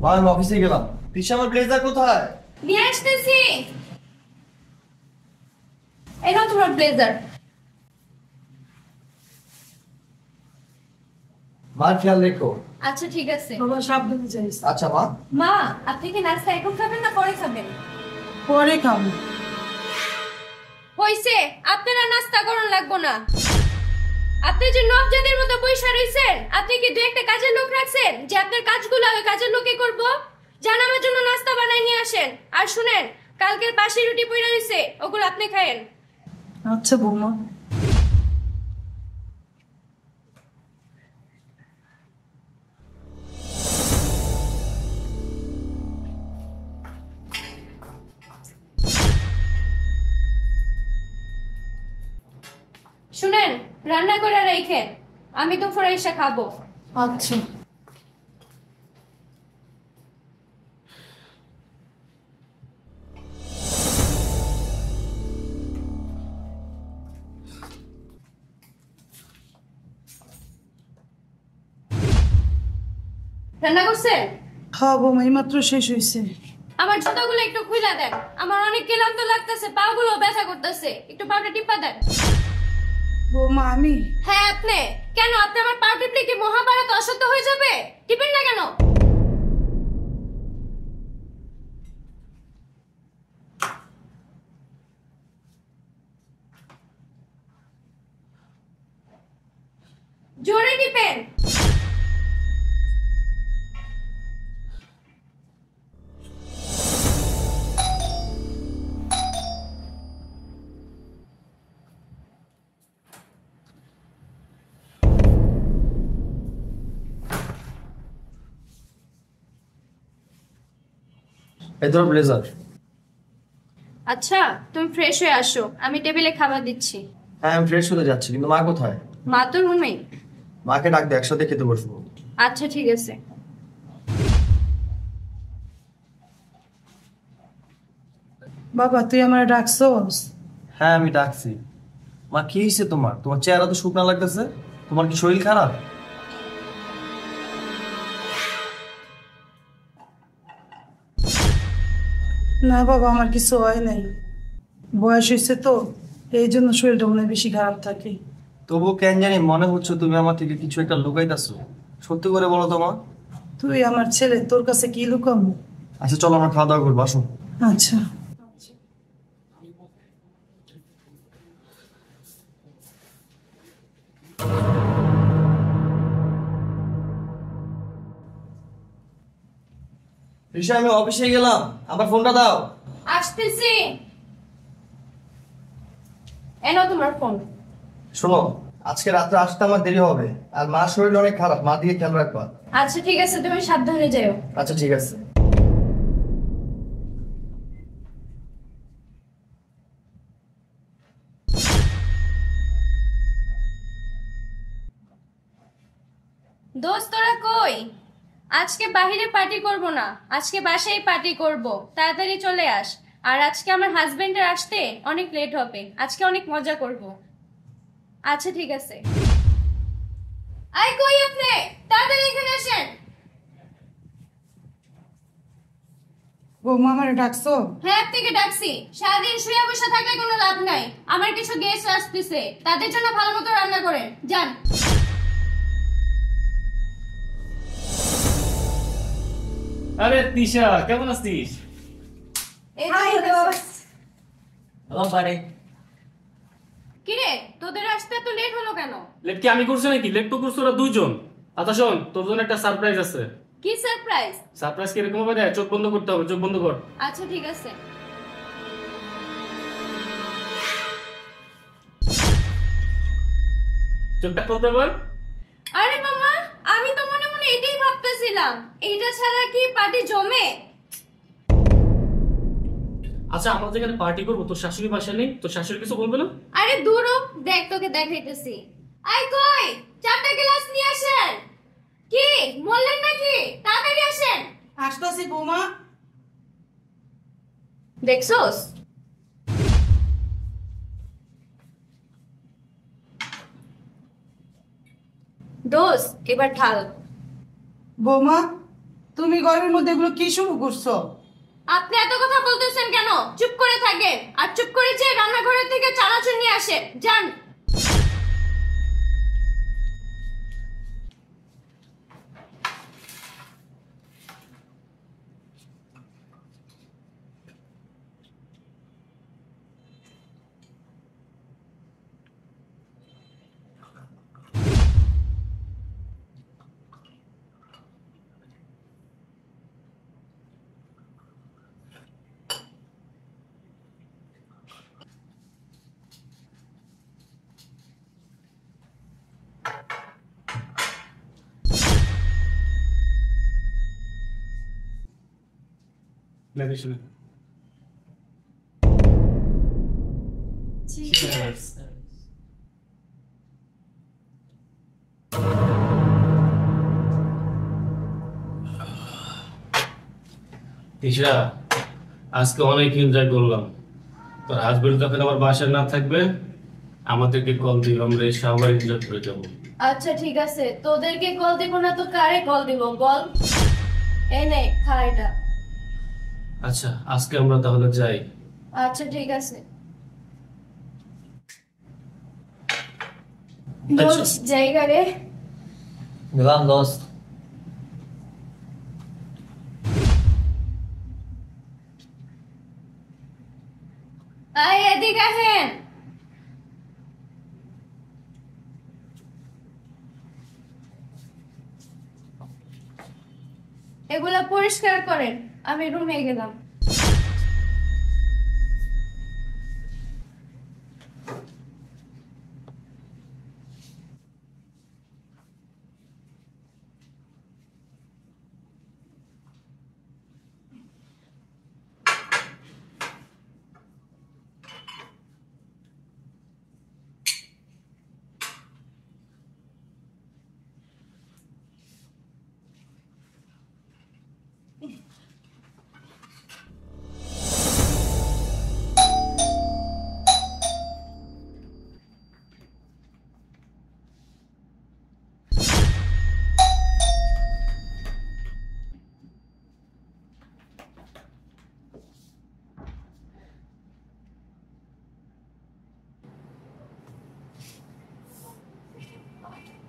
মা আমি অফিসে গেলাম। তিশা আমার ব্লেজার কোথায়? নিয়ে আসতেছি। এই নাও তোমার ব্লেজার। মা খেয়াল রেখো। আচ্ছা ঠিক আছে। বাবা সাবধানে যাইস। আচ্ছা মা। মা আপনি কি নাস্তা এখন খাবেন না পরে খাবেন? পরে খাবো। হইছে, আপনারা নাস্তা করুন লাগবো না। আপনি যে নবজাদের মতো বইসা রইছেন, আপনি কি দুই একটা কাজের লোক রাখছেন যে আপনার কাজগুলো ওই কাজের লোকই করব? জান আমার জন্য নাস্তা বানাই নিয়ে আসেন। আর শুনেন, কালকের বাসি রুটি পইড়া রইছে, ওগুলো আপনি খায়েন। আচ্ছা বৌমা। শুনেন, রান্না করে রাখেন, আমি দুপুরে এসে খাবো। আচ্ছা। রান্না করছেন? হ্যাঁ বৌমা, এইমাত্র শেষ হয়েছে। আমার জুতাগুলো একটু খুইলা দেন, আমার অনেক ক্লান্ত লাগতেছে, পাগুলো ব্যথা করতেছে, একটু পাউটা টিপা দেন। বৌমা আমি? হ্যাঁ আপনি। কেন আপনি আমার পা টিপলে কি মহাভারত অসত্য হয়ে যাবে? টিপেন না কেন? জোরে টিপেন। এই ধরো ব্লেজার। আচ্ছা তুমি ফ্রেশ হয়ে আসো, আমি টেবিলে খাবার দিচ্ছি। হ্যাঁ আমি ফ্রেশ হতে যাচ্ছি, কিন্তু মা কোথায়? মা তো রুমে। মাকে ডাক দে, একসাথে খেতে বসবো। আচ্ছা ঠিক আছে। বাবা তুই আমার ডাকছস? হ্যাঁ আমি ডাকছি। মা কি হয়েছে তোমার? তোমার চেহারা তো শুকনা লাগতেছে। তোমার কি শরীর খারাপ? না বাবা, আমার কিছু হয় নাই। বয়স হয়েছে তো, এই জন্য শরীরটা মনে হয় বেশি খারাপ থাকে। তবু কেন জানি মনে হচ্ছে তুমি আমার থেকে কিছু একটা লুকাইতেছো। সত্যি করে বলো তো মা। তুই আমার ছেলে, তোর কাছে কি লুকামু? আচ্ছা চলো আমরা খাওয়া দাওয়া করবো, আসো। আচ্ছা। রিশা আমি অফিসে গেলাম, আমার ফোনটা দাও। আসতেছি। এনো তোমার ফোন। শোনো, আজকে রাত্রে আসতে আমার দেরি হবে, আর মার শরীর অনেক খারাপ, মা দিকে খেয়াল রাখবা। আচ্ছা ঠিক আছে, তুমি সাবধানে যাও। আচ্ছা ঠিক আছে। দোস্ত তোরা কই? আজকে বাহিরে পার্টি করব না, আজকে বাসায় পার্টি করব, তাড়াতাড়ি চলে আস। আর আজকে আমার হাজবেন্ডের আসতে অনেক লেট হবে, আজকে অনেক মজা করব। আচ্ছা ঠিক আছে। আই কই আপনি? তাড়াতাড়ি এখানে আসেন। বৌমা আমার ডাকছো? হ্যাঁ আপনাকে ডাকছি। সারাদিন শুয়ে বসে থাকলে কোনো লাভ নাই। আমার কিছু গেস্ট আসতেছে, তাদের জন্য ভালো মতো রান্না করেন, যান। আরে তিশা, কেমন আছিস? এই তো বাড়ি কিরে, তোদের আসতে তো লেট হলো কেন? লেট কি আমি করছি নাকি? লেট তো করছো ওরা দুইজন। আচ্ছা শোন, তোর জন্য একটা সারপ্রাইজ আছে। কি সারপ্রাইজ? সারপ্রাইজ কিরকম হবে রে? চোখ বন্ধ করতে হবে, চোখ বন্ধ কর। আচ্ছা ঠিক আছে। চোখটা খুলতে পার। আরে মামা, আমি তো মনে মনে এটাই ভাবতেছিলাম, এইটা ছাড়া কি পার্টি জমে? আচ্ছা আমরা যেখানে পার্টি করবো, তোর শাশুড়ি বাসা নেই? তোর শাশুড়ি কিছু বলবে না? আরে দূর হ, দেখ তোকে দেখাইতেছি। আই কই, চারটা গ্লাস নিয়ে আসেন। কি বললেন নাকি? তাড়াতাড়ি আসেন। আসতেছি বৌমা। দেখছস? দোস্ত এবার ঢাল। বৌমা তুমি ঘরের মধ্যে এগুলো কি শুরু করছো? আপনি এত কথা বলতেছেন কেন? চুপ করে থাকেন আর চুপ করে যে রান্নাঘরের থেকে চানাচুর নিয়ে আসে যান। তিশা, আজকে অনেক এনজয় করলাম। তোর হাজবেন্ড যখন আমার বাসায় না থাকবে আমাদেরকে কল দিও, আমরা এসে আবার এনজয় করে যাবো। আচ্ছা ঠিক আছে, তোদেরকে কল দিব না তো কারে কল দিব বল? এই নে খা এটা। আচ্ছা আজকে আমরা তাহলে যাই। আচ্ছা ঠিক আছে দোস্ত, জায়গা রে। গেলাম দোস্ত। আয় এদিকে আসেন। এগুলা পরিষ্কার করেন, আমি রুমে গেলাম।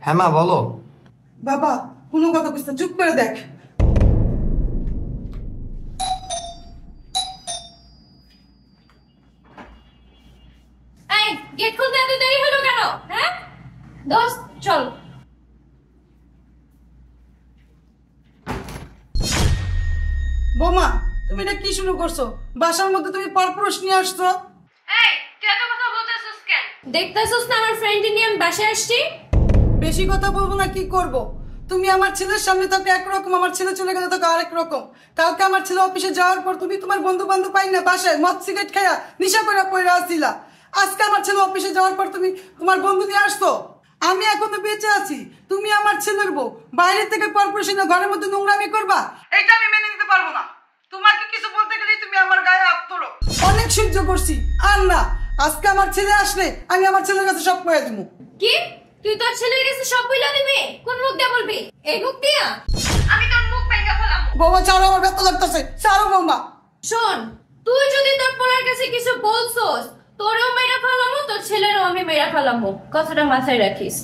হ্যাঁ মা বলো। বাবা কোনো কথা বুঝতে, চুপ করে দেখ। এই গেট খুলতে এত দেরি হলো কেন? হ্যাঁ দোস্ত চল। বৌমা তুমি এটা কি শুরু করছো? বাসার মধ্যে তুমি পরপুরুষ নিয়ে আসছো। এই তুই এত কথা বলতেছিস কেন? দেখতেছিস না আমার ফ্রেন্ড নিয়ে আমি বাসায় আসছি। বেশি কথা বলবো না কি করব? তুমি আমার ছেলের সামনে থাকো একরকম, আমার ছেলে চলে গেলে থাকো আরেক রকম। কালকে আমার ছেলে অফিসে যাওয়ার পর তুমি তোমার বন্ধু বান্ধব পাই না বাসায় মদ সিগারেট খাইয়া নিশা করে পড়ে আসছিলা। আজকে আমার ছেলে অফিসে যাওয়ার পর তুমি তোমার বন্ধু নিয়ে আসছো। আমি এখনো বেঁচে আছি, তুমি আমার ছেলের বউ, বাইরে থেকে পরপুরুষ না ঘরের মধ্যে নোংরামি করবা, এটা আমি মেনে নিতে পারবো না। তোমাকে কিছু বলতে গেলেই তুমি আমার গায়ে হাত তোলো। অনেক সহ্য করছি আর না, আজকে আমার ছেলে আসলে আমি আমার ছেলের কাছে সব কয়ে দেবো। কি তুই তোর ছেলের কাছে সব বইলা দিবি? কোন মুখ দিয়ে বলবি? এই মুখ দিয়া? আমি তোর মুখ ভেঙে ফেলাম। বৌমা ছাড়ো, আমার ব্যথা লাগতেছে, ছাড়ো বৌমা। শোন, তুই যদি তোর পোলার কাছে কিছু বলছস তোরও মেরা ফেলামো, তোর ছেলেরও আমি মেরা ফেলামো, কথাটা মাথায় রাখিস।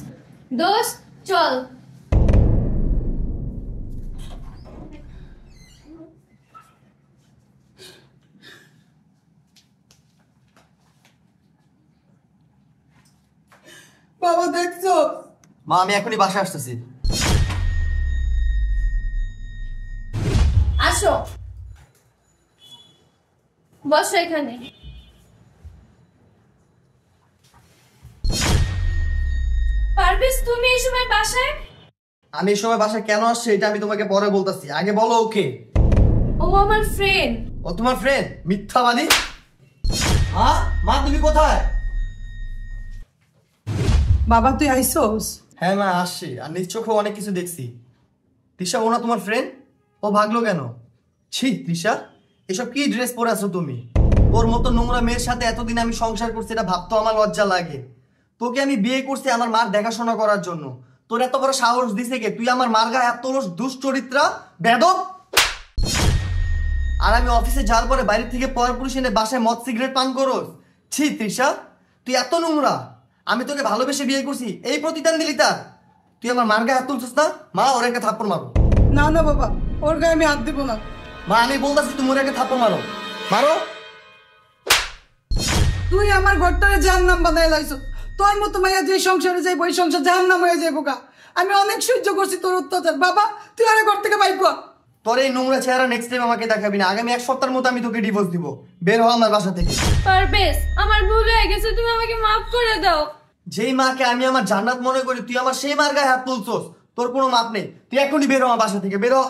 দোস্ত চল। বাবা দেখছো? মা আমি এখনই বাসায় আসতেছি। আসো বসো এখানে। পারভেজ তুমি এই সময় বাসায়? আমি এই সময় বাসায় কেন আসছি এটা আমি তোমাকে পরে বলতেছি, আগে বলো ওকে। ও আমার ফ্রেন্ড। ও তোমার ফ্রেন্ড? মিথ্যাবাদী। মা তুমি কোথায়? বাবা তুই আইসোস? হ্যাঁ মা আসছি, আর নিজ চোখে অনেক কিছু দেখছি। তৃষা ও না তোমার ফ্রেন্ড? ও ভাগলো কেন? ছি তৃষা, এসব কি ড্রেস পরে আছো তুমি? তোর মতো নোংরা মেয়ের সাথে এতদিন আমি সংসার করছি, এটা ভাবতো আমার লজ্জা লাগে। তোকে আমি বিয়ে করছি আমার মার দেখাশোনা করার জন্য, তোর এত বড় সাহস দিছে কে? তুই আমার মার গায়ে এত দুশ্চরিত্রা বেদব। আর আমি অফিসে যাওয়ার পরে বাইরে থেকে পরপুরুষ এনে বাসায় মদ সিগারেট পান করোস? ছি তৃষা, তুই এত নোংরা। আমি তোকে ভালোবেসে বিয়ে করছি, এই প্রতিদান দিলি তার? তুই আমার মার গায়ে হাত তুলছিস না? মা, ওর একটা থাপ্পড় মারো। না না বাবা, ওর গায়ে আমি হাত দিব না। মা, আমি বলতেছি তুমি ওর একটা থাপ্পড় মারো, মারো। তুই আমার ঘরটারে জাহান্নাম বানাই লাইছো। তোর মতো মাইয়া যে সংসারে যাইব ওই সংসার জাহান্নাম হয়ে যাইব গা। আমি অনেক সহ্য করছি তোর অত্যাচার। বাবা, তুই আরে ঘর থেকে বাইর কর। তোর এই নোংরা চেহারা নেক্সট টাইম আমাকে দেখাবি না। আগামী 1 সপ্তাহের মতো আমি তোকে ডিভোর্স দিব। বের হ আমার বাসা থেকে। পারভেজ, আমার ভুল হয়ে গেছে, তুমি আমাকে মাফ করে দাও। যেই মাকে আমি আমার জান্নাত মনে করি, তুই আমার সেই মার গায়ে হাত তুলছস। তোর কোনো মাপ নেই। তুই এখনই বের হ আমার বাসা থেকে, বের হ।